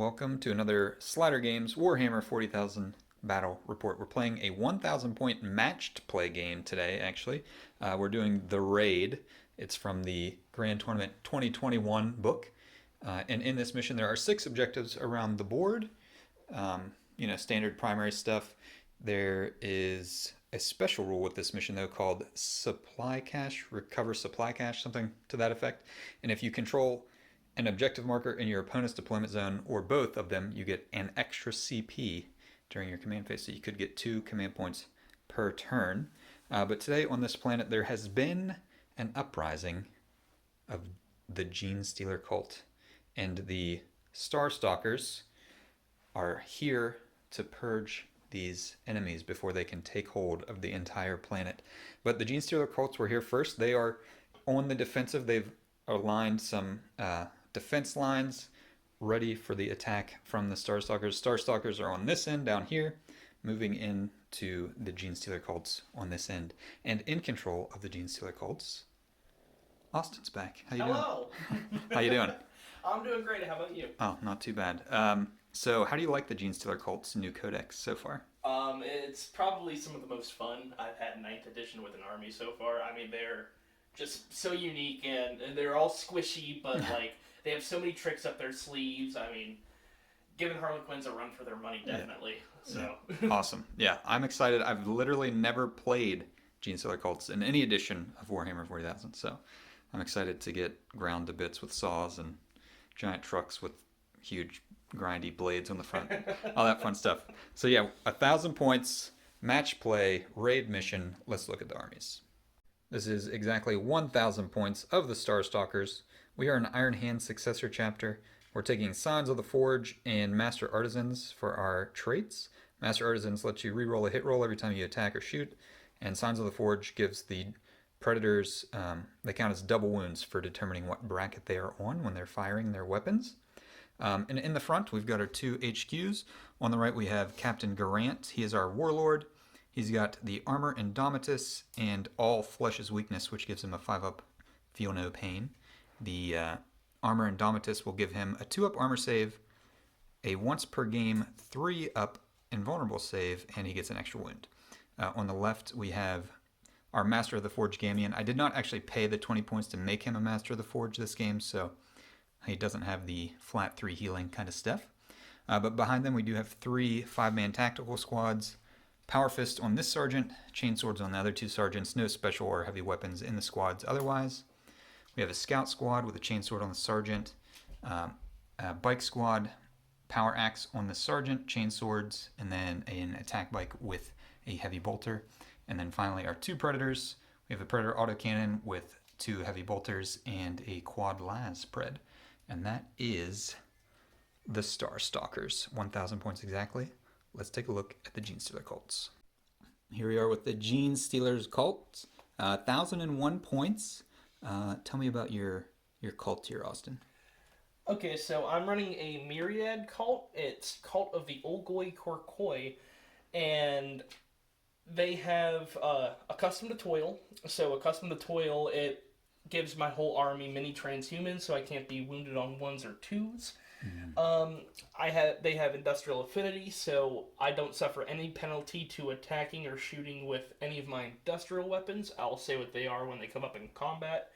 welcome to another Slider Games Warhammer 40,000 battle report. We're playing a 1,000 point matched play game today, actually. We're doing The Raid. It's from the Grand Tournament 2021 book. And in this mission, there are 6 objectives around the board. Standard primary stuff. There is a special rule with this mission, though, called Supply Cache, Recover Supply Cache, something to that effect. And if you control an objective marker in your opponent's deployment zone, or both of them, you get an extra CP during your command phase. So you could get 2 command points per turn. But today on this planet, there has been an uprising of the Genestealer Cult. And the Star Stalkers are here to purge these enemies before they can take hold of the entire planet. But the Genestealer Cults were here first. They are on the defensive. They've aligned some defense lines ready for the attack from the Star Stalkers. Star Stalkers are on this end down here, moving into the Genestealer Cults on this end. And in control of the Genestealer Cults, Austin's back. How you Hello. doing? How you doing? I'm doing great. How about you? Oh, not too bad. So how do you like the Genestealer Cults new codex so far? It's probably some of the most fun I've had in 9th edition with an army so far. I mean, they're just so unique, and they're all squishy, but like they have so many tricks up their sleeves. I mean, giving Harlequins a run for their money, definitely. Yeah. So Awesome. Yeah, I'm excited. I've literally never played Genestealer Cults in any edition of Warhammer 40,000, so I'm excited to get ground to bits with saws and giant trucks with huge grindy blades on the front, all that fun stuff. So yeah, 1,000 points, match play, raid mission. Let's look at the armies. This is exactly 1,000 points of the Star Stalkers. We are an Iron Hand successor chapter. We're taking Signs of the Forge and Master Artisans for our traits. Master Artisans lets you reroll a hit roll every time you attack or shoot, and Signs of the Forge gives the Predators, they count as double wounds for determining what bracket they are on when they're firing their weapons. And in the front, we've got our 2 HQs. On the right, we have Captain Garrant. He is our warlord. He's got the Armor Indomitus and All Flesh is Weakness, which gives him a 5-up Feel No Pain. The Armor Indomitus will give him a 2-up armor save, a once per game 3-up invulnerable save, and he gets an extra wound. On the left, we have our Master of the Forge Gamian. I did not actually pay the 20 points to make him a Master of the Forge this game, so he doesn't have the flat 3 healing kind of stuff. But behind them, we do have 3 5-man tactical squads. Power Fist on this sergeant, Chain Swords on the other 2 sergeants, no special or heavy weapons in the squads otherwise. We have a Scout Squad with a Chain Sword on the sergeant, a Bike Squad, Power Axe on the sergeant, Chain Swords, and then an attack bike with a heavy bolter. And then finally our 2 Predators. We have a Predator autocannon with 2 heavy bolters and a quad las pred. And that is the Star Stalkers, 1,000 points exactly. Let's take a look at the Genestealer Cults. Here we are with the Genestealer Cults, 1,001 points. Tell me about your cult here, Austin. okay, so I'm running a Myriad cult. It's Cult of the Olgoi Korkoi, and they have Accustomed to Toil. So Accustomed to Toil, it gives my whole army mini transhumans, so I can't be wounded on 1s or 2s. They have Industrial Affinity, so I don't suffer any penalty to attacking or shooting with any of my industrial weapons. I'll say what they are when they come up in combat.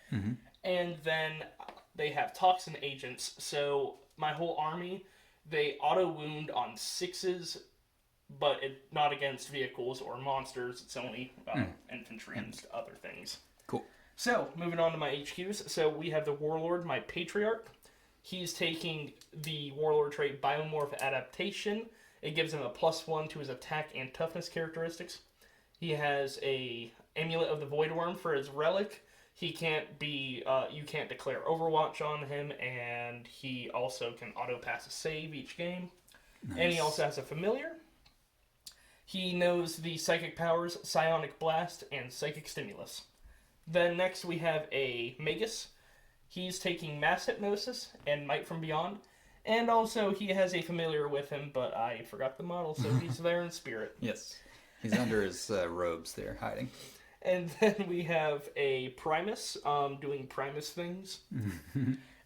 And then they have Toxin Agents, so my whole army, they auto wound on 6s, but not against vehicles or monsters. It's only infantry and other things. Cool. So, moving on to my HQs. So, we have the Warlord, my Patriarch. He's taking the Warlord trait Biomorph Adaptation. It gives him a +1 to his attack and toughness characteristics. He has a Amulet of the Voidworm for his relic. He can't be, you can't declare Overwatch on him, and he also can auto-pass a save each game. Nice. And he also has a Familiar. He knows the Psychic powers, Psionic Blast, and Psychic Stimulus. Then next we have a Magus. He's taking Mass Hypnosis and Might from Beyond. And also he has a Familiar with him, but I forgot the model, so he's there in spirit. Yes. He's under his robes there, hiding. And then we have a Primus, doing Primus things.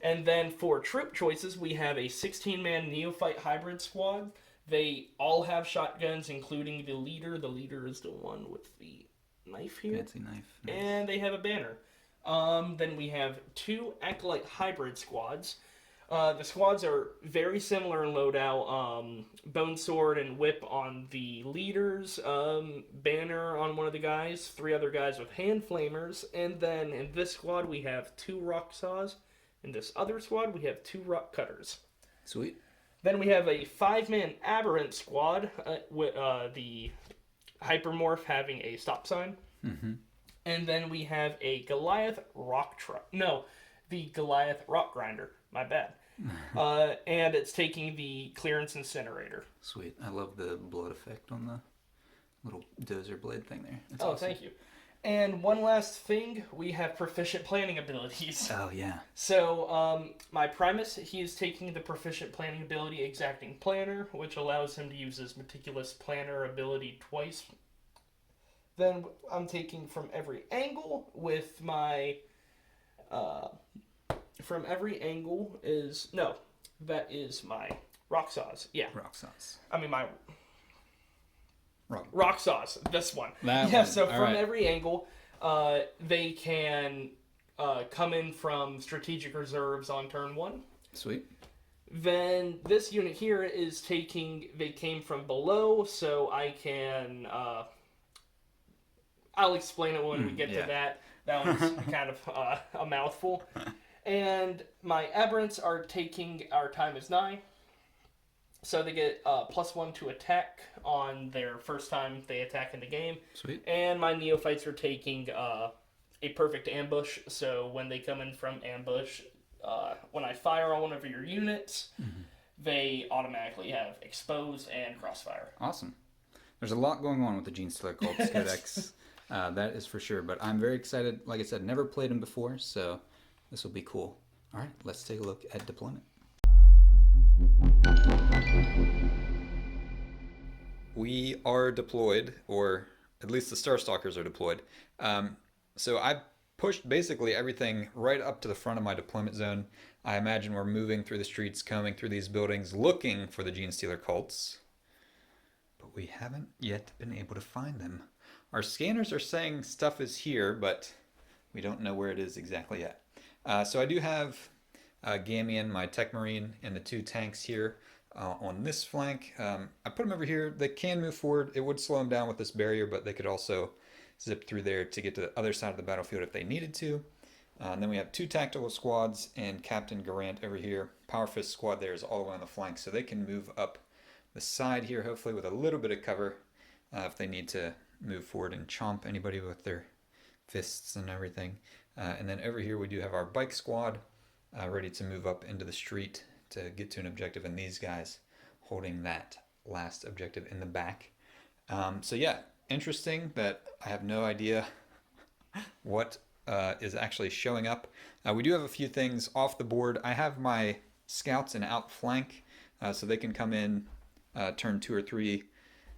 And then for troop choices, we have a 16-man neophyte hybrid squad. They all have shotguns, including the leader. The leader is the one with the knife here. Fancy knife. Nice. And they have a banner. Then we have 2 acolyte hybrid squads. The squads are very similar in loadout. Bone sword and whip on the leaders, banner on one of the guys, 3 other guys with hand flamers, and then in this squad we have 2 rock saws. In this other squad we have 2 rock cutters. Sweet. Then we have a 5-man aberrant squad with the hypermorph having a stop sign. Mm-hmm. And then we have a Goliath rock truck. No, the Goliath rock grinder. My bad. And it's taking the clearance incinerator. Sweet. I love the blood effect on the little dozer blade thing there. That's awesome. awesome. Thank you. And one last thing, we have proficient planning abilities. Oh, yeah. So, my Primus, he is taking the proficient planning ability Exacting Planner, which allows him to use his Meticulous Planner ability twice. Then I'm taking From Every Angle with my... From Every Angle is... No, that is my Rock Saws. Yeah. Rock saws. I mean, my... Rock. Rock Saws, this one. That yeah, one. so All from right. every angle, they can come in from strategic reserves on turn 1. Sweet. Then this unit here is taking, they came from below, so I can, I'll explain it when we get to that. That one's kind of a mouthful. And my aberrants are taking Our Time Is Nigh. So they get +1 to attack on their first time they attack in the game. Sweet. And my neophytes are taking a perfect ambush. So when they come in from ambush, when I fire on one of your units, they automatically have expose and crossfire. Awesome. There's a lot going on with the Genestealer Cults Codex. That is for sure. But I'm very excited. Like I said, never played them before, so this will be cool. All right, let's take a look at deployment. We are deployed, or at least the Star Stalkers are deployed. So I pushed basically everything right up to the front of my deployment zone. I imagine we're moving through the streets, combing through these buildings, looking for the Genestealer Cults. But we haven't yet been able to find them. Our scanners are saying stuff is here, but we don't know where it is exactly yet. So I do have Gamian, my Tech Marine, and the 2 tanks here on this flank. I put them over here. They can move forward. It would slow them down with this barrier, but they could also zip through there to get to the other side of the battlefield if they needed to. And then we have 2 tactical squads and Captain Garrant over here. Power Fist squad there is all the way on the flank, so they can move up the side here, hopefully with a little bit of cover if they need to move forward and chomp anybody with their fists and everything. And then over here we do have our bike squad ready to move up into the street to get to an objective, and these guys holding that last objective in the back. So yeah, interesting that I have no idea what is actually showing up. We do have a few things off the board. I have my scouts in outflank, so they can come in turn 2 or 3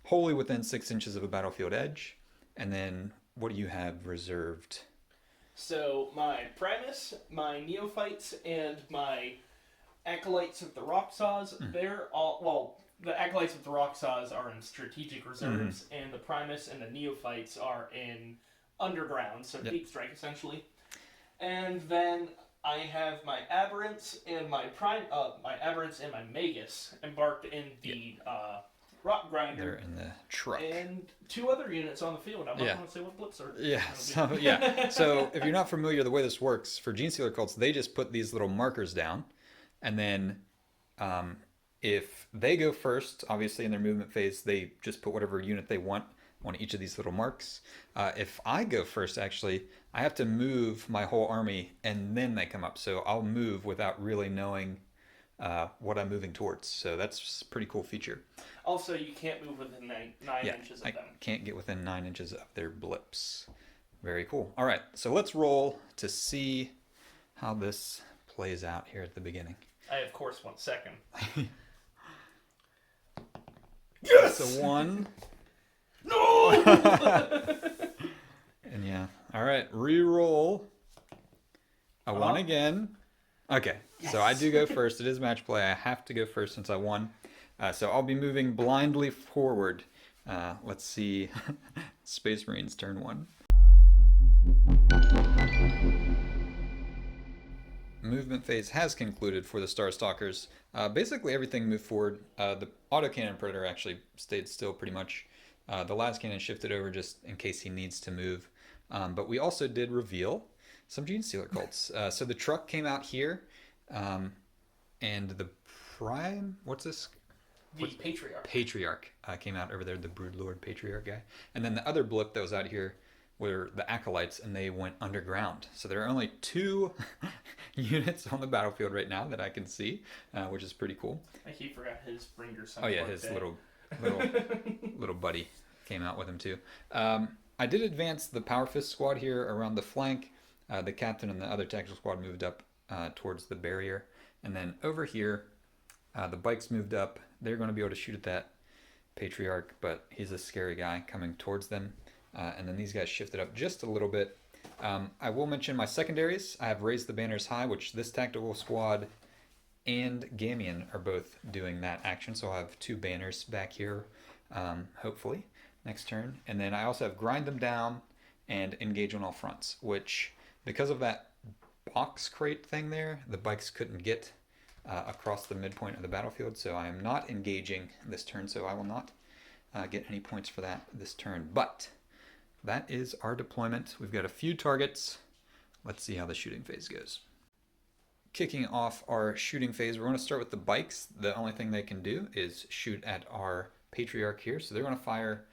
wholly within 6 inches of a battlefield edge. And then what do you have reserved? So my Primus, my Neophytes, and my Acolytes of the Rock Saws, they're all, well, the Acolytes of the Rock Saws are in strategic reserves, and the Primus and the Neophytes are in underground, so deep strike essentially. And then I have my Aberrants and my Aberrants and my Magus embarked in the Rock Grinder. They're in the truck. And 2 other units on the field. I'm not going to say what blips are. So if you're not familiar, the way this works, for Genestealer Cults, they just put these little markers down. And then if they go first, obviously in their movement phase, they just put whatever unit they want on each of these little marks. If I go first, actually, I have to move my whole army, and then they come up. So I'll move without really knowing what I'm moving towards. So that's a pretty cool feature. Also, you can't move within 9 inches of them. I can't get within 9 inches of their blips. Very cool. All right, so let's roll to see how this plays out here at the beginning. I, of course, want second. Yes! That's a 1. No! And yeah. All right, re-roll. A 1 again. Okay, Yes. so I do go first. It is match play. I have to go first since I won. So I'll be moving blindly forward. Let's see. Space Marines turn 1. Movement phase has concluded for the Star Stalkers. Basically everything moved forward. The autocannon predator actually stayed still pretty much. The last cannon shifted over just in case he needs to move. But we also did reveal some Genestealer Cults. So the truck came out here, and the Prime, what's this? The Patriarch. Patriarch came out over there, the Broodlord Patriarch guy. And then the other blip that was out here were the Acolytes, and they went underground. So there are only 2 units on the battlefield right now that I can see, which is pretty cool. He forgot his bringer. Oh yeah, his little little buddy came out with him too. I did advance the Power Fist squad here around the flank. The captain and the other tactical squad moved up towards the barrier, and then over here, the bikes moved up. They're going to be able to shoot at that Patriarch, but he's a scary guy coming towards them. And then these guys shifted up just a little bit. I will mention my secondaries. I have raised the banners high, which this tactical squad and Gamian are both doing that action. So I'll have 2 banners back here, hopefully, next turn. And then I also have grind them down and engage on all fronts, which, because of that box crate thing there, the bikes couldn't get across the midpoint of the battlefield. So I am not engaging this turn, so I will not get any points for that this turn. But that is our deployment. We've got a few targets. Let's see how the shooting phase goes. Kicking off our shooting phase, we're going to start with the bikes. The only thing they can do is shoot at our Patriarch here. So they're going to fire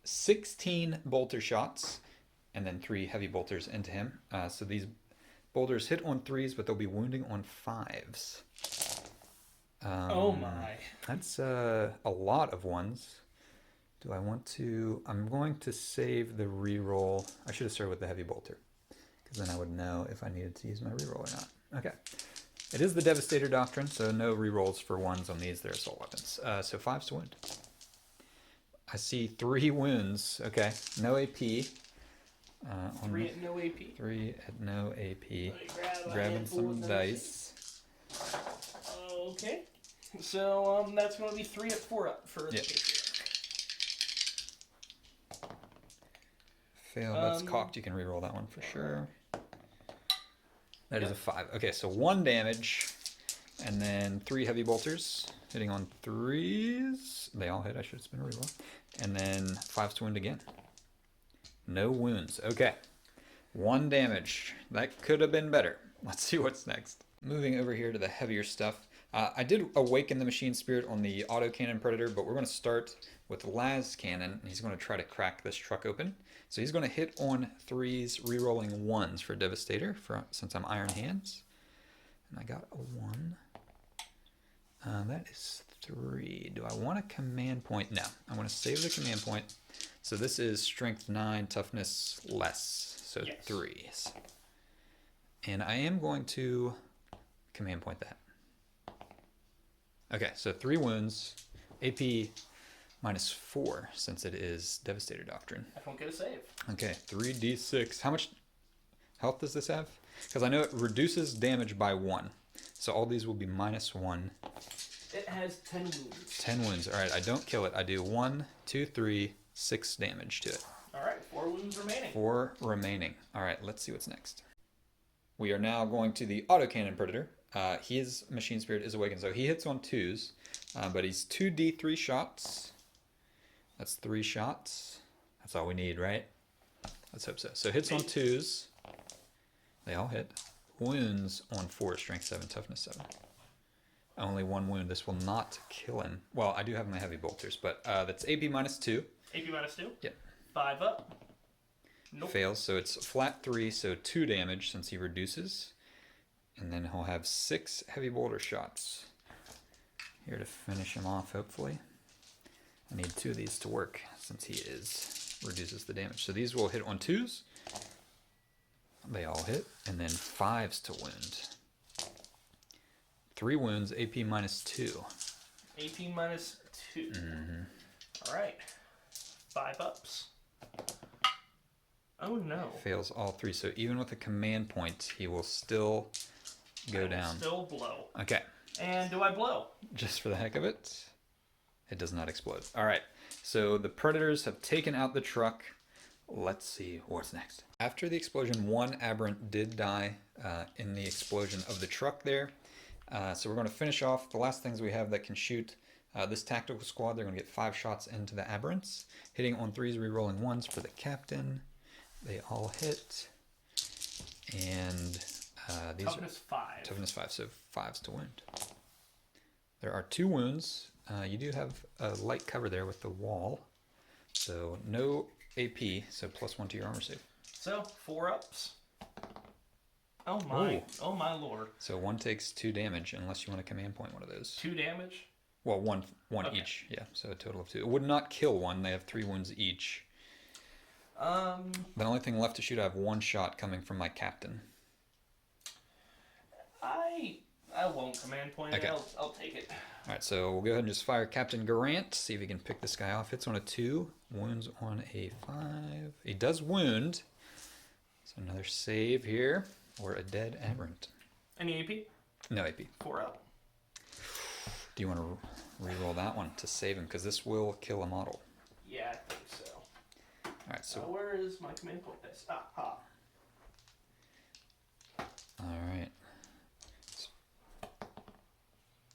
16 bolter shots and then 3 heavy bolters into him. So these bolters hit on 3s, but they'll be wounding on 5s. Oh my. That's a lot of 1s. Do I want to... I'm going to save the reroll. I should have started with the heavy bolter, because then I would know if I needed to use my reroll or not. Okay. It is the Devastator Doctrine, so no rerolls for 1s on these. They're assault weapons. So 5s to wound. I see 3 wounds. Okay. No AP. 3 at no AP. 3 at no AP. Grabbing some dice. Okay. So that's going to be 3 at 4 up for the Patriarch. Fail. That's cocked. You can reroll that one for sure. That is a 5. Okay, so 1 damage, and then 3 heavy bolters hitting on 3s. They all hit. I should have spent a reroll. And then 5s to wound again. No wounds. Okay, 1 damage. That could have been better. Let's see what's next. Moving over here to the heavier stuff. I did awaken the machine spirit on the autocannon predator, but we're going to start with Las Cannon, and he's going to try to crack this truck open. So he's going to hit on 3s, rerolling 1s for Devastator, since I'm Iron Hands. And I got a 1. That is 3. Do I want a command point? No. I want to save the command point. So this is Strength 9, Toughness less, so yes. 3s. And I am going to command point that. Okay, so 3 wounds, AP -4 since it is Devastator Doctrine. I don't get a save. Okay, 3d6. How much health does this have? Because I know it reduces damage by 1. So all these will be -1. It has 10 wounds. 10 wounds. All right, I don't kill it. I do 1, 2, 3, 6 damage to it. All right, 4 wounds remaining. 4 remaining. All right, let's see what's next. We are now going to the autocannon predator. His machine spirit is awakened, so he hits on 2s, but he's 2d3 shots. That's 3 shots. That's all we need, right? Let's hope so. So hits on 2s. They all hit. Wounds on 4, strength 7, toughness 7. Only 1 wound. This will not kill him. Well, I do have my heavy bolters, but that's AP -2. AP -2? Yep. 5 up. Nope. Fails, so it's flat 3, so 2 damage since he reduces. And then he'll have 6 heavy bolter shots here to finish him off, hopefully. I need 2 of these to work since he reduces the damage. So these will hit on 2s. They all hit. And then 5s to wound. 3 wounds, AP -2. AP -2. Mm-hmm. All right. 5 ups. Oh no. Fails all 3. So even with a command point, he will still go down. Still blow. Okay. And do I blow? Just for the heck of it, it does not explode. All right. So the predators have taken out the truck. Let's see what's next. After the explosion, one aberrant did die in the explosion of the truck there. So we're going to finish off the last things we have that can shoot. This tactical squad, they're going to get 5 shots into the aberrants. Hitting on 3s, rerolling 1s for the captain. They all hit. And these Toughness 5. Toughness 5, so 5s to wound. There are 2 wounds. You do have a light cover there with the wall. So no AP, so +1 to your armor save. So 4 ups. Oh my! Ooh. Oh my lord! So 1 takes 2 damage, unless you want to command point one of those. 2 damage. Well, one okay. Each. Yeah, so a total of 2. It would not kill one. They have 3 wounds each. The only thing left to shoot, I have 1 shot coming from my captain. I won't command point it. Okay. I'll take it. All right, so we'll go ahead and just fire Captain Garrant. See if he can pick this guy off. Hits on a 2, wounds on a 5. He does wound. So another save here, or a dead aberrant. Any AP? No AP. 4 up. Do you want to re-roll that one to save him? Because this will kill a model. Yeah, I think so. All right, so where is my command point dice? All right.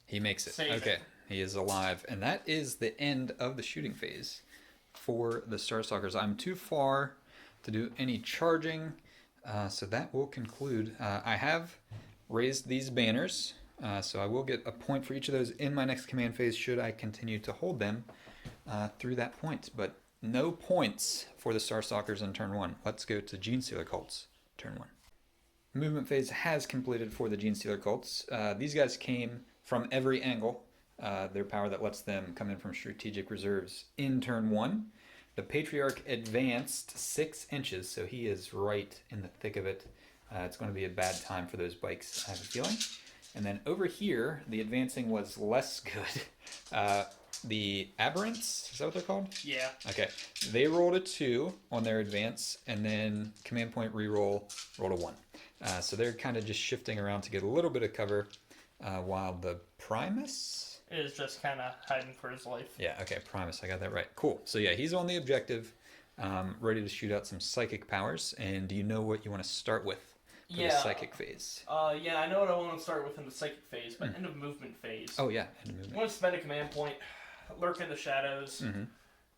He makes it. Save okay, it. He is alive. And that is the end of the shooting phase for the Star Stalkers. I'm too far to do any charging, so that will conclude. I have raised these banners, so I will get a point for each of those in my next command phase should I continue to hold them through that point. But no points for the Star Stalkers in turn 1. Let's go to Genestealer Cults, turn 1. Movement phase has completed for the Genestealer Cults. These guys came from every angle. Their power that lets them come in from strategic reserves in turn 1. The Patriarch advanced 6 inches, so he is right in the thick of it. It's going to be a bad time for those bikes, I have a feeling. And then over here, the advancing was less good. The Aberrants, is that what they're called? Yeah. Okay. They rolled a 2 on their advance, and then command point reroll rolled a 1. So they're kind of just shifting around to get a little bit of cover, while the Primus is just kind of hiding for his life. Yeah, okay, Primus, I got that right. Cool. So yeah, he's on the objective, ready to shoot out some psychic powers. And do you know what you want to start with for the psychic phase? Yeah, I know what I want to start with in the psychic phase, but end of movement phase. Oh yeah, end of movement. I want to spend a command point, lurk in the shadows. Mm-hmm.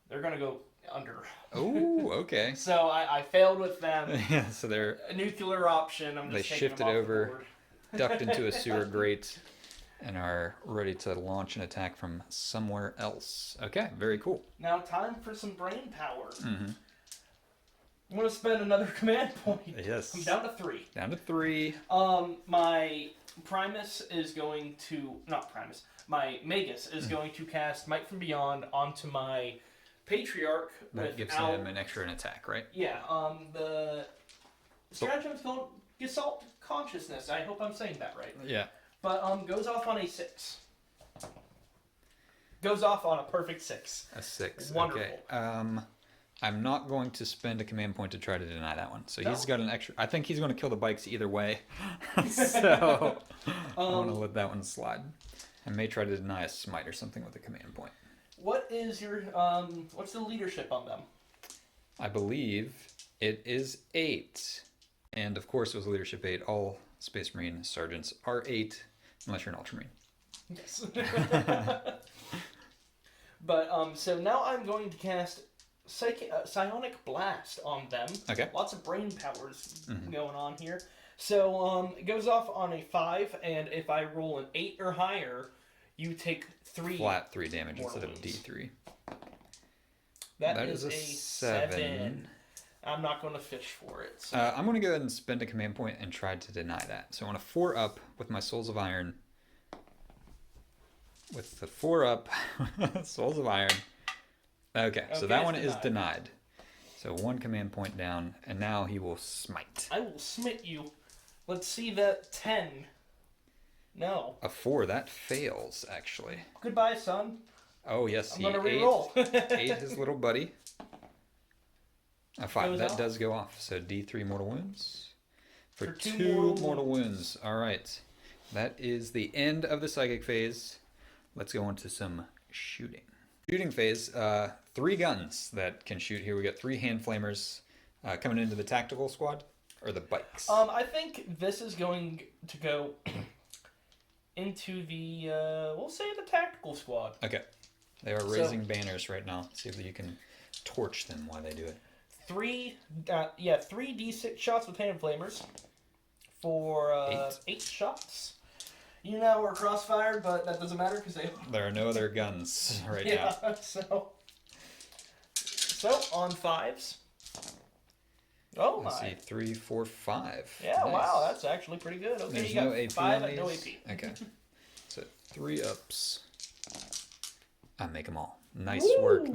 They're going to go under. Oh, okay. So I failed with them. Yeah, so they're... A nuclear option, I'm just They taking shifted them off over, the board. Ducked into a sewer grate, and are ready to launch an attack from somewhere else. Okay, very cool. Now time for some brain power. Mm-hmm. I'm going to spend another command point. Yes. I'm down to 3. Down to 3. My Primus is going to... Not Primus. My Magus is going to cast Might from Beyond onto my Patriarch. That gives him an extra attack, right? Yeah, the stratagem is called Gestalt Consciousness. I hope I'm saying that right. Yeah. But goes off on a 6. Goes off on a perfect 6. A 6. Wonderful. Okay. I'm not going to spend a command point to try to deny that one. So he's got an extra... I think he's going to kill the bikes either way. So I want to let that one slide. I may try to deny a smite or something with a command point. What is your... what's the leadership on them? I believe it is 8. And of course, with leadership 8, all Space Marine sergeants are 8, unless you're an Ultramarine. Yes. But, so now I'm going to cast Psionic Blast on them. Okay. Lots of brain powers going on here. So, it goes off on a 5, and if I roll an 8 or higher, you take 3... Flat 3 damage instead of D3. That is a 7. I'm not going to fish for it. So. I'm going to go ahead and spend a command point and try to deny that. So I want a 4 up with my Souls of Iron. With the 4 up, Souls of Iron. Okay, so that one is denied. So 1 command point down, and now he will smite. I will smite you. Let's see that 10. No. A 4, that fails, actually. Goodbye, son. Oh, yes, I'm going to reroll. ate his little buddy. A 5, that does go off. So D3 mortal wounds. For 2 mortal wounds. All right. that is the end of the psychic phase. Let's go on to some shooting. Shooting phase, 3 guns that can shoot here. We got 3 hand flamers coming into the tactical squad, or the bikes. I think this is going to go into the, we'll say the tactical squad. Okay. They are raising banners right now. See if you can torch them while they do it. 3 D6 shots with hand flamers for 8 shots. You know we're crossfired, but that doesn't matter because there are no other guns right now. Yeah, so on 5s. Oh Let's my. see, 3, 4, 5. Yeah, Nice. Wow, that's actually pretty good. Okay, There's you got no AP 5 on and no these? AP. Okay. So 3 ups. I make them all. Nice Woo! work.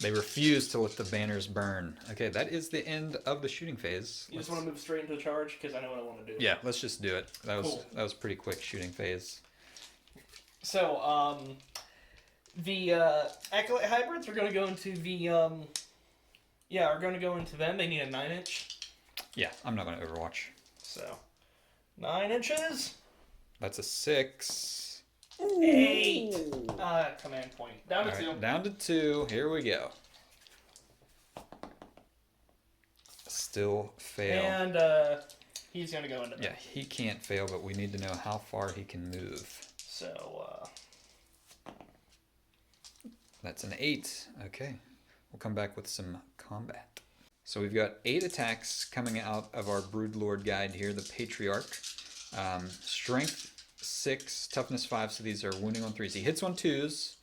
They refuse to let the banners burn. Okay, that is the end of the shooting phase. You just want to move straight into charge because I know what I want to do. Yeah, let's just do it. That was Cool. that was pretty quick shooting phase. So, the Acolyte hybrids are going to go into the are going to go into them. They need a 9-inch. Yeah, I'm not going to Overwatch. So, 9 inches. That's a 6. 8. Command point. Down to All 2. right, down to 2. Here we go. Still fail. And he's going to go into them. Yeah, he can't fail, but we need to know how far he can move. So, That's an 8. Okay. We'll come back with some combat. So we've got 8 attacks coming out of our Broodlord guide here, the Patriarch. Strength 6, toughness 5, so these are wounding on 3s. He hits on 2s,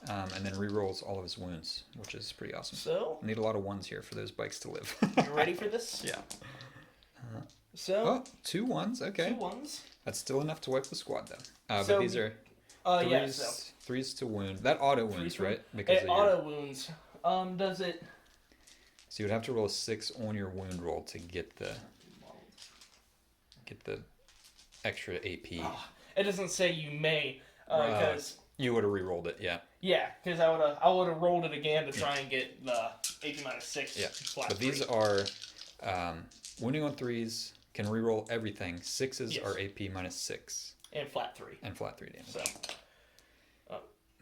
and then re-rolls all of his wounds, which is pretty awesome. So, Need a lot of 1s here for those bikes to live. you ready for this? Yeah. So, 2 1s, okay. 2 1s. That's still enough to wipe the squad, though. So, but these are yeah, 3s, so. 3s to wound. That auto wounds, right? It of auto wounds. Does it... So you would have to roll a 6 on your wound roll to get the extra AP. Oh, it doesn't say you may, because... You would have re-rolled it, yeah. Yeah, because I would have rolled it again to try and get the AP minus 6. Yeah. Flat But 3. these are wounding on 3s, can re-roll everything. 6s Yes. are AP minus 6. And flat 3. And flat 3 damage. So,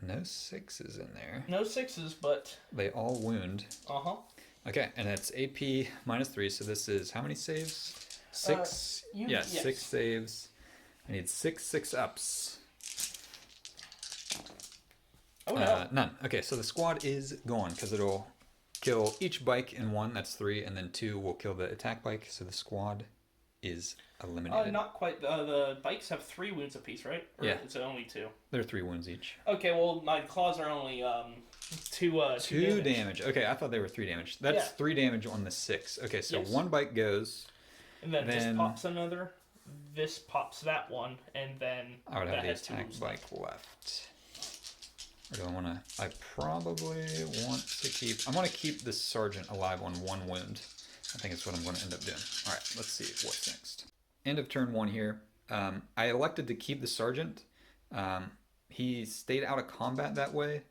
No 6s in there. no 6s, but... They all wound. Uh-huh. Okay, and it's AP minus 3, so this is how many saves? 6? Yes. 6 saves. I need 6 ups. Oh, no. None. Okay, so the squad is gone because it'll kill each bike in 1, that's 3, and then 2 will kill the attack bike, so the squad is eliminated. Not quite. The bikes have 3 wounds apiece, right? Or Yeah. It's only 2. They're 3 wounds each. Okay, well, my claws are only 2 2 damage. Okay, I thought they were 3 damage. That's 3 damage on the 6. Okay, so Yes. 1 bike goes. And then this Then- pops another. This pops that one, and then I would have that the has 2 attack moves bike left. Or do I want to... I probably want to keep... I want to keep this sergeant alive on 1 wound. I think it's what I'm going to end up doing. All right, let's see what's next. End of turn 1 here. I elected to keep the sergeant. He stayed out of combat that way,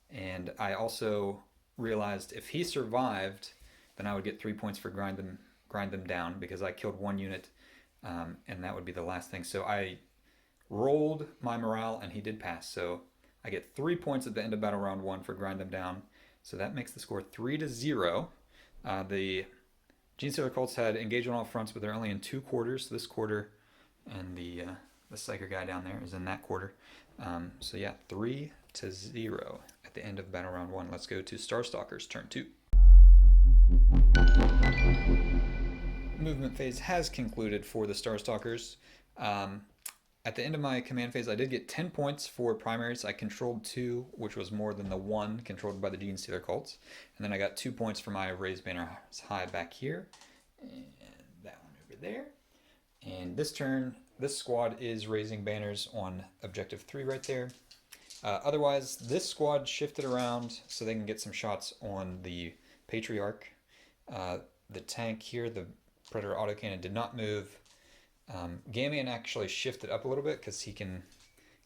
and I also realized if he survived, then I would get 3 points for grind them down because I killed 1 unit, and that would be the last thing. So I rolled my morale, and he did pass. So I get 3 points at the end of battle round 1 for grind them down. So that makes the score 3-0. The Genestealer Cults had engaged on all fronts, but they're only in 2 quarters. This quarter, and the Psyker guy down there is in that quarter. So yeah, 3-0 at the end of battle round 1. Let's go to Star Stalkers turn 2. Movement phase has concluded for the Star Stalkers. At the end of my command phase, I did get 10 points for primaries. I controlled 2, which was more than the 1 controlled by the Genestealer Cults. And then I got 2 points for my raised banner high back here. And that one over there. And this turn, this squad is raising banners on objective 3 right there. Otherwise, this squad shifted around so they can get some shots on the Patriarch. The tank here, the Predator autocannon, did not move. Gamian actually shifted up a little bit because he can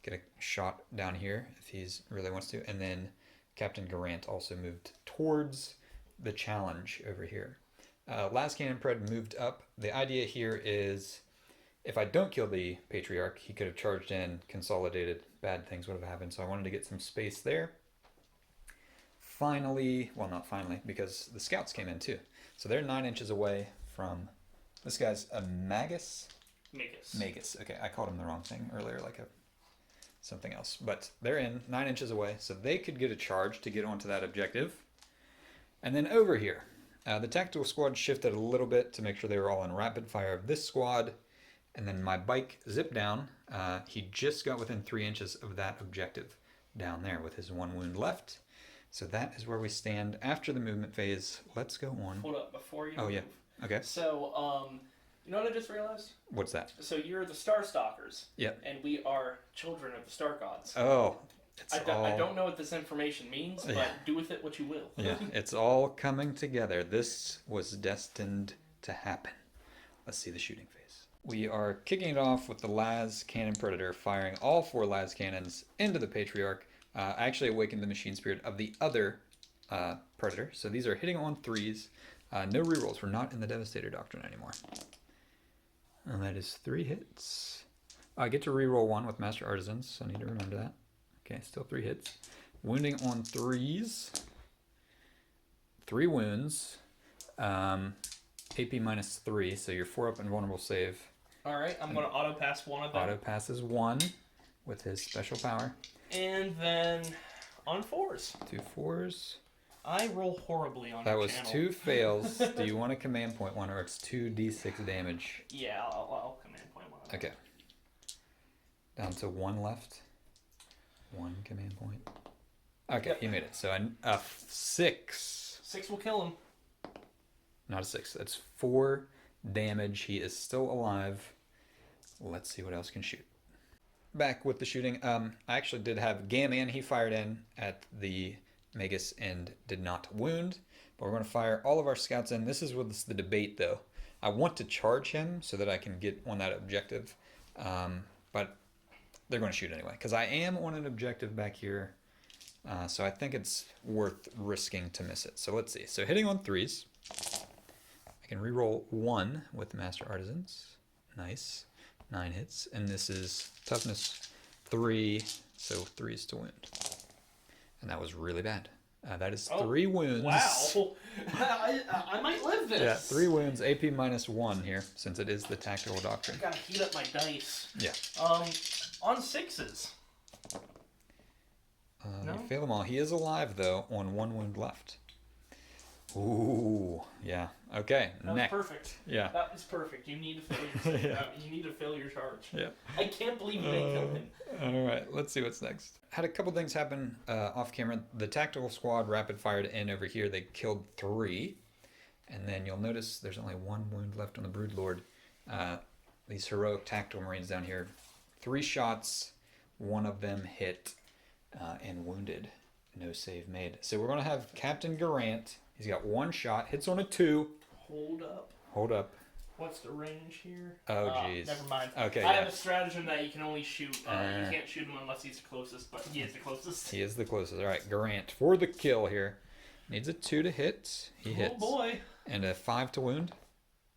get a shot down here if he really wants to. And then Captain Garrant also moved towards the challenge over here. Last Cannon Pred moved up. The idea here is if I don't kill the Patriarch, he could have charged in, consolidated, bad things would have happened. So I wanted to get some space there. Finally, well, not finally, because the scouts came in too. So they're 9 inches away from, this guy's a Magus? Magus. Okay, I called him the wrong thing earlier, like something else. But they're in 9 inches away, so they could get a charge to get onto that objective. And then over here, the tactical squad shifted a little bit to make sure they were all in rapid fire of this squad. And then my bike zipped down. He just got within 3 inches of that objective down there with his 1 wound left. So that is where we stand after the movement phase. Let's go on. Hold up before you move. Yeah. Okay. So, you know what I just realized? What's that? So you're the Star Stalkers. Yep. And we are children of the Star Gods. Oh. I don't know what this information means, but do with it what you will. Yeah, it's all coming together. This was destined to happen. Let's see the shooting phase. We are kicking it off with the Las Cannon Predator, firing all 4 Las Cannons into the Patriarch. I actually awakened the Machine Spirit of the other Predator. So these are hitting on 3s. No rerolls. We're not in the Devastator Doctrine anymore. And that is 3 hits. I get to reroll 1 with Master Artisans, so I need to remember that. Okay, still 3 hits. Wounding on 3s. 3 wounds. AP minus 3, so you're 4 up and vulnerable save. Alright, I'm going to auto pass 1 of them. Auto passes 1 with his special power. And then on 4s. 2 4s. I roll horribly on that your was channel. 2 fails. Do you want a command point 1 or it's 2d6 damage? Yeah, I'll command point 1. Okay. Down to 1 left. 1 command point. Okay, Yep. he made it. So a 6. 6 will kill him. Not a 6. That's 4 damage. He is still alive. Let's see what else can shoot. Back with the shooting. I actually did have Gaman. He fired in at the Magus and did not wound. But we're going to fire all of our scouts in. This is what's the debate, though. I want to charge him so that I can get on that objective. But they're going to shoot anyway. Because I am on an objective back here. So I think it's worth risking to miss it. So let's see. So hitting on 3s. I can reroll 1 with Master Artisans. Nice. 9 hits. And this is toughness 3, so 3s to wound. And that was really bad. That is 3 wounds. Wow. I might live this. Yeah, 3 wounds, AP minus 1 here, since it is the tactical doctrine. I gotta heat up my dice. Yeah. On 6s. No? You fail them all. He is alive, though, on 1 wound left. Ooh, yeah. Okay, that next. was perfect. Yeah. That was perfect. You need to fill your you need to fill your charge. Yeah. I can't believe you didn't kill him. All right, let's see what's next. Had a couple things happen off camera. The tactical squad rapid fired in over here. They killed 3. And then you'll notice there's only 1 wound left on the Broodlord. These heroic tactical marines down here. 3 shots, 1 of them hit and wounded. No save made. So we're going to have Captain Garrant. He's got 1 shot, hits on a 2. Hold up. What's the range here? Oh, jeez. Never mind. Okay, I have a stratagem that you can only shoot. You can't shoot him unless he's the closest, but he is the closest. He is the closest. All right, Garrant for the kill here. Needs a 2 to hit. He hits. Oh, boy. And a 5 to wound.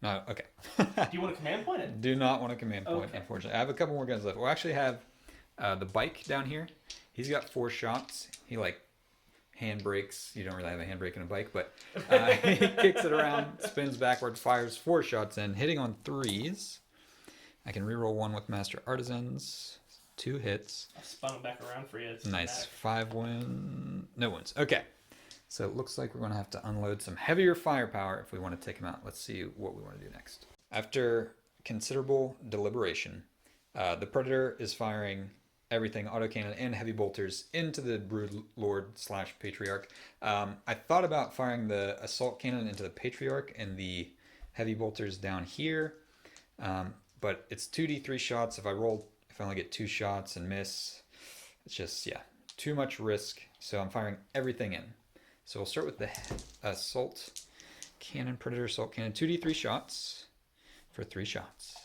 No, okay. Do you want a command point it? Do not want a command point, unfortunately. I have a couple more guns left. We'll actually have the bike down here. He's got 4 shots. He, hand brakes. You don't really have a handbrake in a bike, but he kicks it around, spins backwards, fires 4 shots in, hitting on 3s. I can reroll 1 with Master Artisans. 2 hits. I spun him back around for you. It's Nice. 5 wounds. No wounds. Okay. So it looks like we're going to have to unload some heavier firepower if we want to take him out. Let's see what we want to do next. After considerable deliberation, the Predator is firing everything, autocannon and heavy bolters, into the Broodlord/Patriarch. I thought about firing the assault cannon into the Patriarch and the heavy bolters down here, but it's 2d3 shots. If I only get 2 shots and miss, it's just, too much risk. So I'm firing everything in. So we'll start with the assault cannon, Predator assault cannon, 2d3 shots for 3 shots.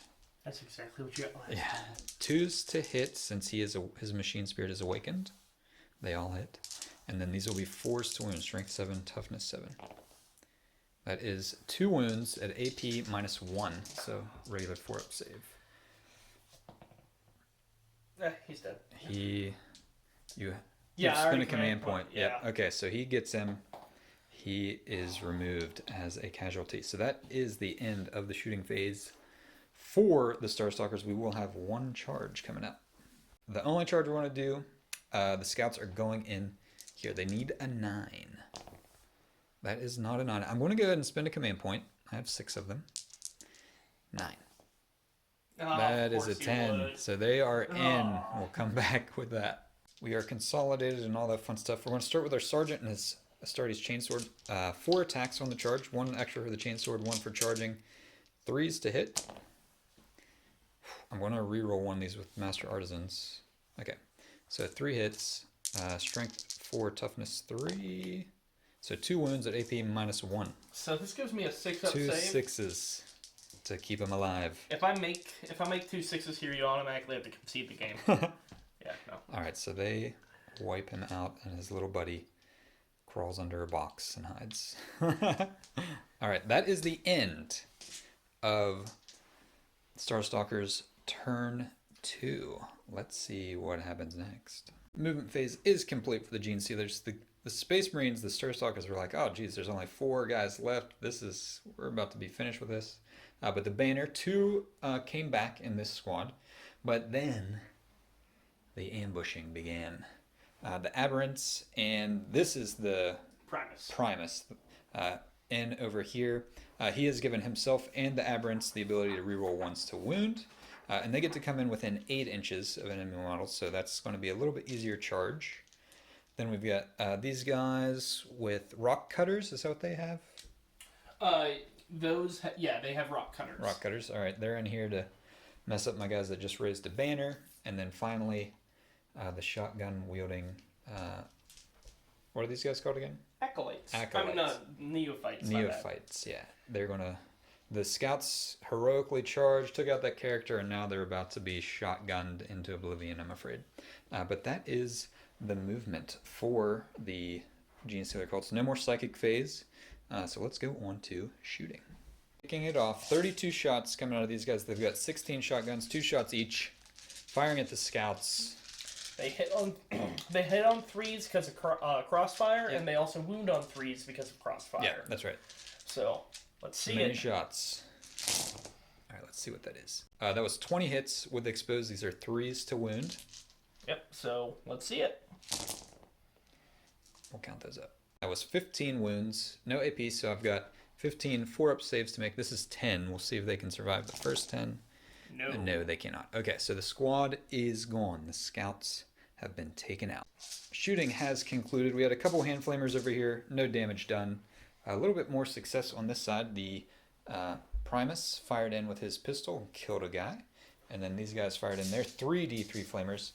That's exactly what you got last Yeah, time. 2s to hit since his machine spirit is awakened. They all hit. And then these will be 4s to wound, strength 7, toughness 7. That is 2 wounds at AP minus 1, so regular 4-up save. He's dead. You Yeah, I spin already a command point. Yeah. Yep. Okay, so he gets him. He is removed as a casualty. So that is the end of the shooting phase. For the Star Stalkers, we will have one charge coming up. The only charge we want to do, the scouts are going in here. They need a 9. That is not a 9. I'm going to go ahead and spend a command point. I have 6 of them. 9. That is a 10. So they are in. We'll come back with that. We are consolidated and all that fun stuff. We're going to start with our sergeant and his Astartes chainsword. 4 attacks on the charge. 1 extra for the chainsword, 1 for charging. 3s to hit. I'm going to reroll one of these with Master Artisans. Okay, so 3 hits. Strength 4, toughness 3. So 2 wounds at AP -1. So this gives me a 6-up 2 save. 6s to keep him alive. If I make 2 6s here, you automatically have to concede the game. Yeah, no. Alright, so they wipe him out and his little buddy crawls under a box and hides. Alright, that is the end of Star Stalkers turn 2. Let's see what happens next. Movement phase is complete for the Genestealers. The Space Marines, the Star Stalkers were like, oh geez, there's only 4 guys left. We're about to be finished with this. But the Banner 2 came back in this squad. But then the ambushing began. The Aberrants, and this is the Primus. In over here. He has given himself and the Aberrants the ability to reroll 1s to wound. And they get to come in within 8 inches of enemy models, so that's going to be a little bit easier charge. Then we've got these guys with rock cutters. Is that what they have? They have rock cutters. Rock cutters. All right, they're in here to mess up my guys that just raised a banner. And then finally, the shotgun wielding. What are these guys called again? Acolytes. Acolytes. I mean, neophytes. Neophytes. Yeah, they're gonna. The scouts heroically charged, took out that character, and now they're about to be shotgunned into oblivion, I'm afraid. But that is the movement for the Genestealer Cults. No more psychic phase, so let's go on to shooting. Kicking it off, 32 shots coming out of these guys. They've got 16 shotguns, 2 shots each, firing at the scouts. They hit on 3s because of crossfire, and they also wound on 3s because of crossfire. Yeah, that's right. So let's see Many shots. All right, let's see what that is. That was 20 hits with exposed. These are 3s to wound. Yep. So let's see it. We'll count those up. That was 15 wounds, no AP, so I've got 15 4-up saves to make. This is 10. We'll see if they can survive the first 10. No. No, they cannot. Okay, so the squad is gone. The scouts have been taken out. Shooting has concluded. We had a couple hand flamers over here. No damage done. A little bit more success on this side. The Primus fired in with his pistol and killed a guy. And then these guys fired in their 3D3 flamers.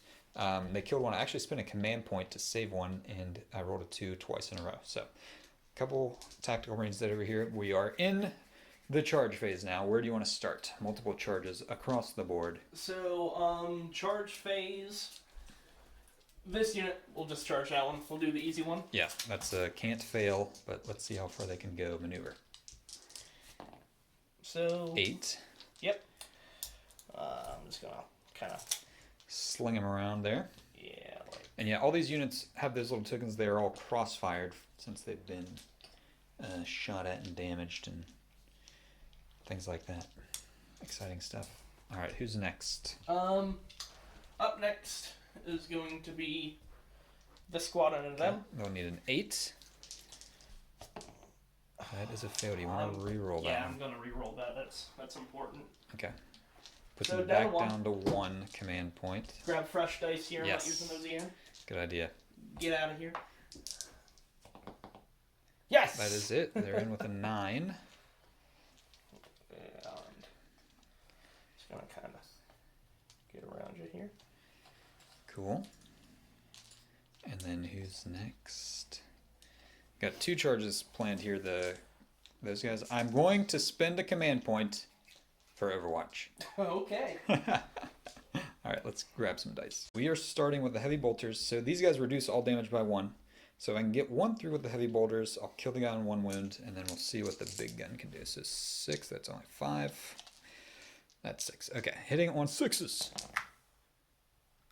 They killed one. I actually spent a command point to save one, and I rolled a 2 twice in a row. So, a couple tactical marines dead over here. We are in the charge phase now. Where do you want to start? Multiple charges across the board. So, charge phase. This unit, we'll just charge that one. We'll do the easy one. Yeah, that's a can't fail, but let's see how far they can go maneuver. So 8. Yep. I'm just gonna kind of sling them around there. Yeah. And yeah, all these units have those little tokens. They are all cross-fired since they've been shot at and damaged and things like that. Exciting stuff. All right, who's next? Up next is going to be the squad under them. They'll need an 8. That is a fail. Do you want to re-roll that? Yeah, one? I'm gonna re-roll that. That's important. Okay. Put So them back down to 1 command point. Grab fresh dice here. Yes. I'm not using those again. Good idea. Get out of here. Yes. That is it. They're in with a 9. And just gonna kind of get around you here. Cool. And then who's next? Got 2 charges planned here. Those guys. I'm going to spend a command point for Overwatch. Okay. All right, let's grab some dice. We are starting with the heavy bolters. So these guys reduce all damage by 1. So if I can get 1 through with the heavy bolters, I'll kill the guy on 1 wound, and then we'll see what the big gun can do. So 6, that's only 5. That's 6. Okay, hitting on 6s.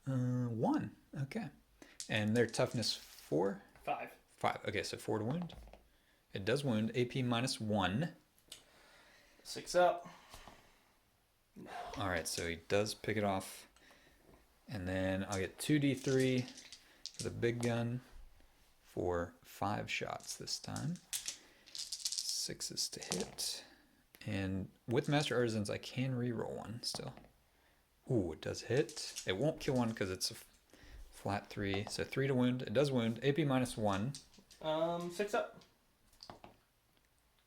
1. Okay. And their toughness 4? 5. 5. Okay, so 4 to wound. It does wound. AP minus 1. 6 up. All right, so he does pick it off. And then I'll get 2d3 for the big gun for 5 shots this time. 6s to hit. And with Master Artisans, I can reroll 1 still. Ooh, it does hit. It won't kill 1 because it's a flat 3. So 3 to wound. It does wound. AP minus 1. 6 up.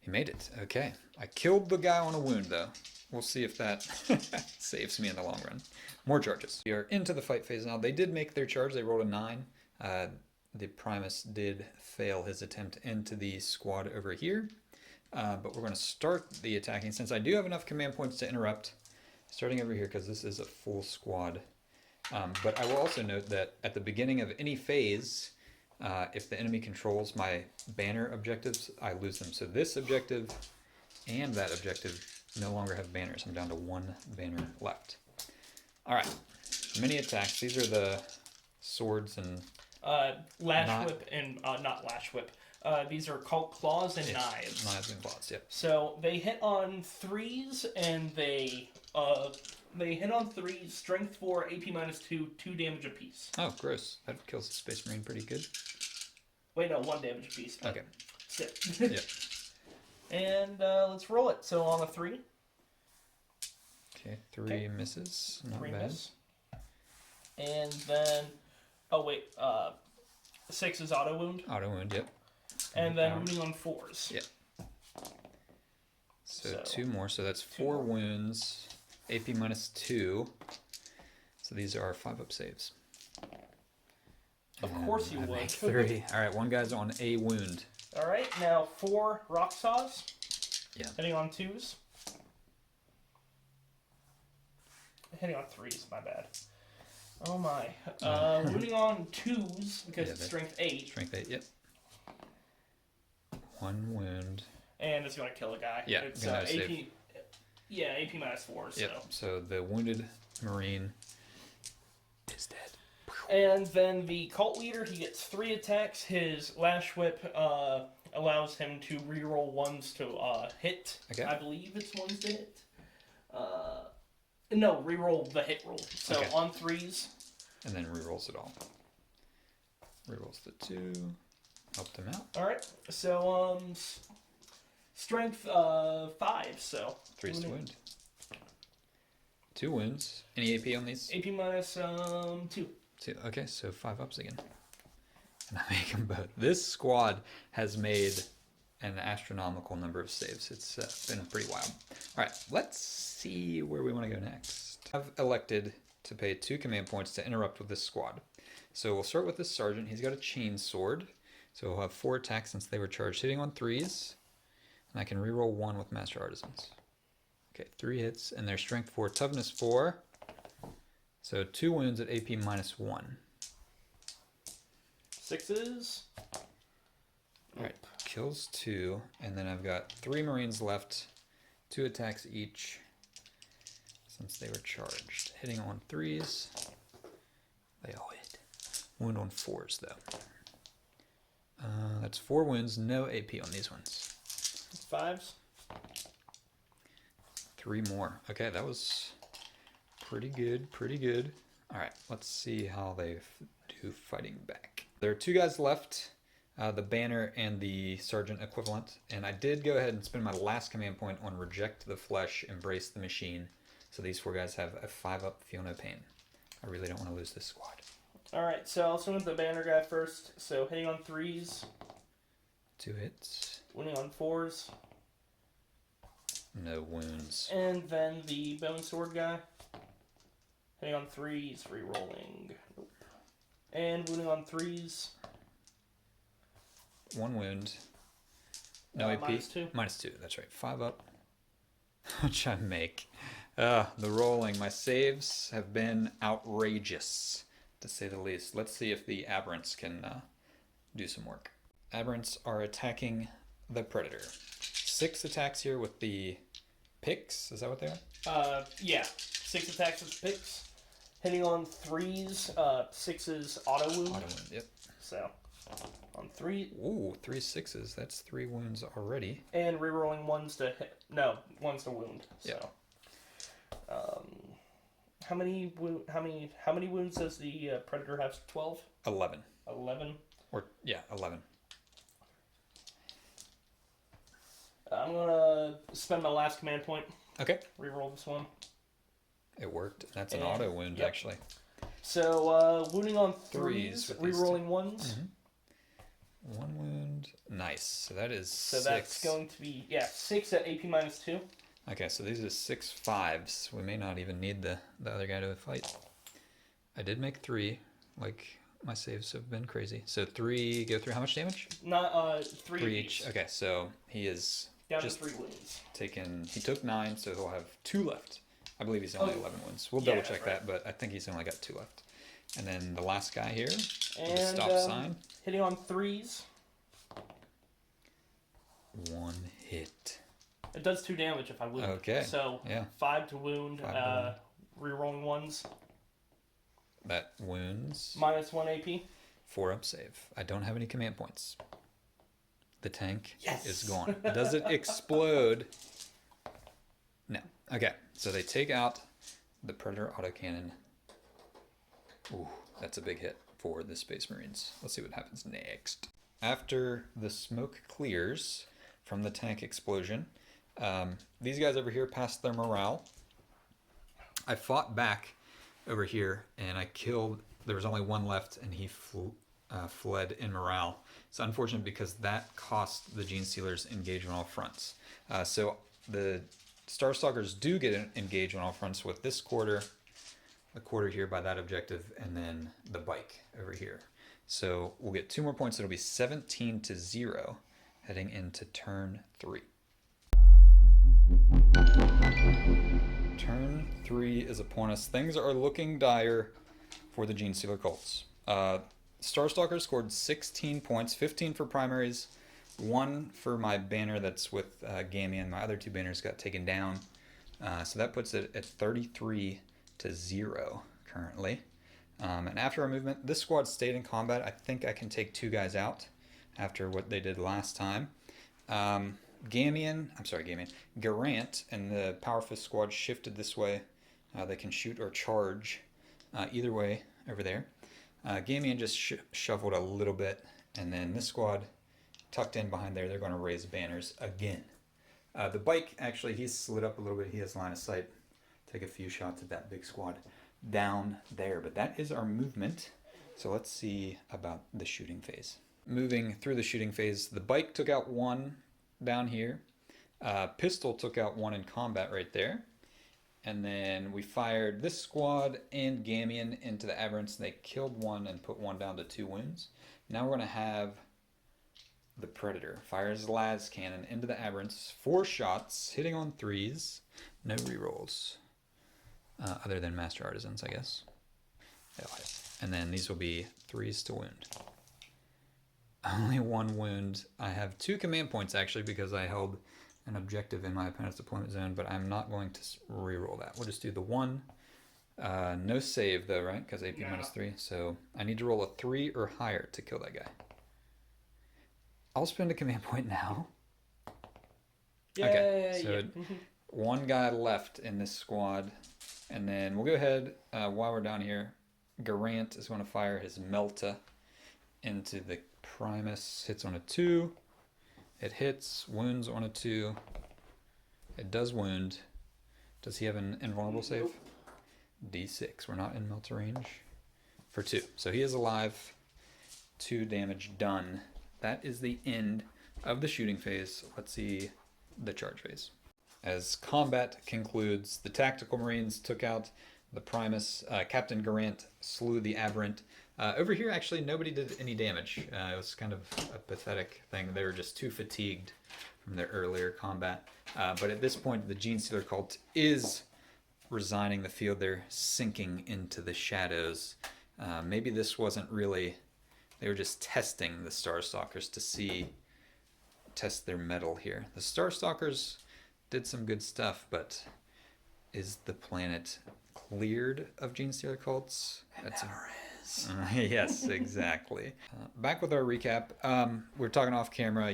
He made it. Okay. I killed the guy on a wound, though. We'll see if that saves me in the long run. More charges. We are into the fight phase now. They did make their charge. They rolled a 9. The Primus did fail his attempt into the squad over here. But we're going to start the attacking since I do have enough command points to interrupt. Starting over here because this is a full squad. But I will also note that at the beginning of any phase, if the enemy controls my banner objectives, I lose them. So this objective and that objective no longer have banners. I'm down to 1 banner left. All right, mini attacks. These are the swords and Lash whip and not lash whip. These are called claws and knives. Knives and claws. Yep. So they hit on 3s and they hit on 3s. Strength 4, AP minus 2, 2 damage apiece. Oh, gross. That kills the Space Marine pretty good. Wait, no, 1 damage apiece. Okay. Still. Yep. And let's roll it. So on a 3. Okay, 3 misses. Not 3 bad. miss. And then, 6 is auto wound. Auto wound. Yep. And then wounding on 4s. Yep. So 2 more. So that's 4 wounds. AP minus 2. So these are 5-up saves. Of course you I would. make 3. All right, one guy's on a wound. All right, now 4 rock saws. Yeah. Hitting on 2s. Hitting on 3s, my bad. Oh my. Wounding on 2s because it's strength 8. Strength 8, yep. 1 wound. And it's going to kill a guy. Yeah, It's gonna AP. save. Yeah, AP minus 4. So. Yep. So the wounded Marine is dead. And then the cult leader, he gets 3 attacks. His lash whip allows him to reroll 1s to hit. Okay. I believe it's 1s to hit. No, reroll the hit roll. So Okay. on 3s. And then rerolls it all. Rerolls the 2. Help them out. All right. So strength 5. So 3 to wound. 2 wounds. Any AP on these? AP minus 2. 2. Okay, so 5-ups again. And I make them both. This squad has made an astronomical number of saves. It's been pretty wild. All right, let's see where we want to go next. I've elected to pay 2 command points to interrupt with this squad. So we'll start with this sergeant. He's got a chain sword. So we'll have 4 attacks since they were charged, hitting on 3s. And I can reroll 1 with Master Artisans. Okay, 3 hits, and their strength 4, toughness 4. So 2 wounds at AP minus 1. 6s. All right, kills 2, and then I've got 3 Marines left, 2 attacks each, since they were charged. Hitting on 3s, they all hit. Wound on 4s though. That's 4 wounds, no AP on these ones. 5s. 3 more. Okay, that was pretty good, pretty good. All right, let's see how they do fighting back. There are 2 guys left, the banner and the sergeant equivalent, and I did go ahead and spend my last command point on reject the flesh, embrace the machine. So these 4 guys have a 5-up, feel no pain. I really don't want to lose this squad. All right, so I'll swing with the banner guy first. So hitting on 3s. 2 hits. Wounding on 4s. No wounds. And then the bone sword guy. Hitting on 3s, rerolling. Nope. And wounding on 3s. 1 wound. No AP. -2. -2, that's right. 5 up. Which I make. The rolling. My saves have been outrageous, to say the least. Let's see if the aberrants can do some work. Aberrants are attacking the Predator. 6 attacks here with the picks. Is that what they are? Yeah. 6 attacks with picks. Hitting on 3s, 6s auto wound. Auto wound, yep. So, on 3. Ooh, 3 6s. That's 3 wounds already. And rerolling 1s to hit. No, 1s to wound. So, Yep. how many wounds does the Predator have? 12? 11. 11. Or, yeah, 11. I'm gonna spend my last command point. Okay. Reroll this one. It worked. That's an auto wound, yep. actually. So, wounding on 3s, with these rerolling 1s. 1 wound. Nice. So that is So 6. that's going to be, 6 at AP minus 2. Okay, so these are 6 5s. We may not even need the other guy to fight. I did make 3. Like, my saves have been crazy. So 3 go through how much damage? Not 3 3 each. Okay, so he is down just to 3 wounds. he took 9, so he'll have 2 left. I believe he's only 11 wounds. We'll double check that, but I think he's only got 2 left. And then the last guy here, and the stop sign. Hitting on 3s. 1 hit. It does 2 damage if I wound. Okay. So yeah. 5 to wound. 5 to rerolling 1s. That wounds. Minus 1 AP. 4 up save. I don't have any command points. The tank Yes. is gone. Does it explode? No. Okay. So they take out the Predator autocannon. Ooh, that's a big hit for the Space Marines. Let's see what happens next. After the smoke clears from the tank explosion, these guys over here passed their morale. I fought back over here and I killed, there was only 1 left and he fled in morale. It's unfortunate because that cost the Genestealers engage on all fronts. So the Star Stalkers do get engaged on all fronts with this quarter, the quarter here by that objective, and then the bike over here. So we'll get 2 more points. It'll be 17-0 heading into turn 3. Turn 3 is upon us. Things are looking dire for the Genestealer Cults. Star Stalkers scored 16 points, 15 for primaries, 1 for my banner that's with Gamian. My other 2 banners got taken down. So that puts it at 33-0 currently. And after our movement, this squad stayed in combat. I think I can take 2 guys out after what they did last time. Garrant and the Power Fist squad shifted this way. They can shoot or charge either way over there. Gamian just shuffled a little bit, and then this squad tucked in behind there. They're going to raise banners again. The bike, actually, he's slid up a little bit. He has line of sight. Take a few shots at that big squad down there. But that is our movement. So let's see about the shooting phase. Moving through the shooting phase, the bike took out 1 down here. Pistol took out 1 in combat right there. And then we fired this squad and Gamian into the Aberrants. They killed 1 and put 1 down to 2 wounds. Now we're going to have the Predator fire his las cannon into the Aberrants. 4 shots, hitting on 3s. No rerolls. Other than Master Artisans, I guess. They'll hit. And then these will be 3s to wound. Only 1 wound. I have 2 command points, actually, because I held an objective in my opponent's deployment zone, but I'm not going to reroll that. We'll just do the 1. No save, though, right? Because AP minus 3. So I need to roll a 3 or higher to kill that guy. I'll spend a command point now. Yay, okay, so 1 guy left in this squad. And then we'll go ahead, while we're down here, Garrant is going to fire his Melta into the Primus. Hits on a 2. It hits, wounds on a 2. It does wound. Does he have an invulnerable save? Nope. D6. We're not in Melta range. For 2. So he is alive. 2 damage done. That is the end of the shooting phase. Let's see the charge phase. As combat concludes, the Tactical Marines took out the Primus. Captain Garrant slew the Aberrant. Over here, actually, nobody did any damage. It was kind of a pathetic thing. They were just too fatigued from their earlier combat. But at this point, the Genestealer Cult is resigning the field. They're sinking into the shadows. Maybe this wasn't really... They were just testing the Star Stalkers to test their mettle here. The Star Stalkers did some good stuff, but is the planet cleared of Genestealer Cults. That's yes, exactly. Back with our recap. We were talking off camera,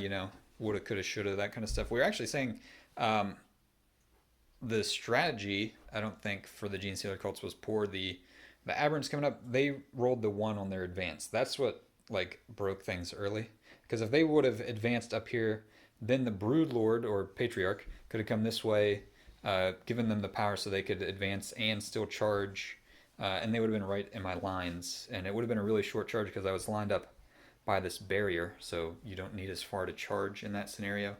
woulda, coulda, shoulda, that kind of stuff. We were actually saying the strategy, I don't think, for the Genestealer Cults was poor. The Aberrants coming up, they rolled the 1 on their advance. That's what broke things early. Because if they would have advanced up here, then the Broodlord or Patriarch could have come this way, given them the power so they could advance and still charge, and they would have been right in my lines. And it would have been a really short charge because I was lined up by this barrier, so you don't need as far to charge in that scenario.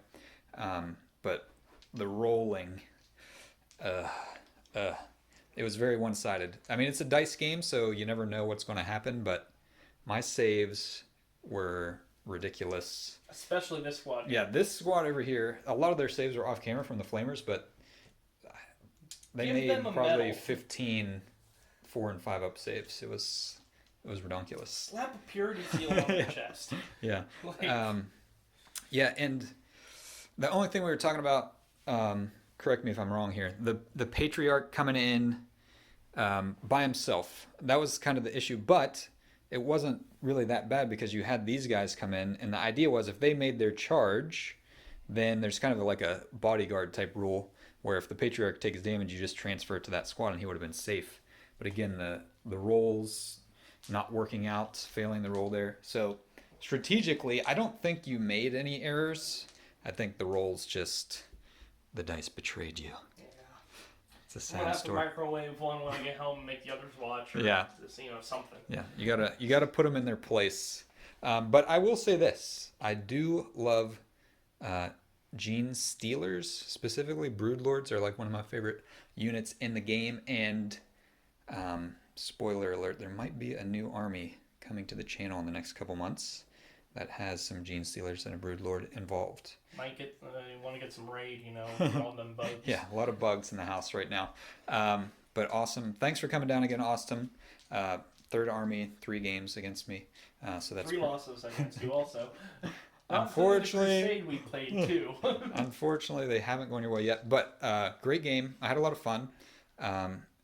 But the rolling, it was very one-sided. I mean, it's a dice game, so you never know what's going to happen, but my saves were ridiculous. Especially this squad. Yeah, this squad over here, a lot of their saves were off camera from the Flamers, but they made probably 15 4 and 5 up saves. It was redonkulous. Slap a purity seal on the chest. Yeah. Yeah, and the only thing we were talking about, correct me if I'm wrong here, the Patriarch coming in by himself, that was kind of the issue, but it wasn't really that bad because you had these guys come in, and the idea was if they made their charge, then there's kind of like a bodyguard type rule where if the Patriarch takes damage, you just transfer it to that squad and he would have been safe. But again, the rolls not working out, failing the roll there. So strategically, I don't think you made any errors. I think the rolls just, the dice betrayed you. It's a sad story. I'll have to microwave one when I get home and make the others watch. Or just, something. Yeah, you gotta put them in their place. But I will say this: I do love Genestealers, specifically Broodlords are like one of my favorite units in the game. And spoiler alert: there might be a new army coming to the channel in the next couple months that has some Genestealers and a Broodlord involved. Might get you want to get some raid, all them bugs. Yeah, a lot of bugs in the house right now. But awesome. Thanks for coming down again, Austin. Third army, 3 games against me. So that's 3 losses against you also. Unfortunately, the crusade we played too. Unfortunately, they haven't gone your way yet. But great game. I had a lot of fun.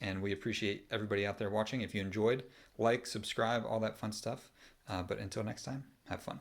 And we appreciate everybody out there watching. If you enjoyed, like, subscribe, all that fun stuff. But until next time, have fun.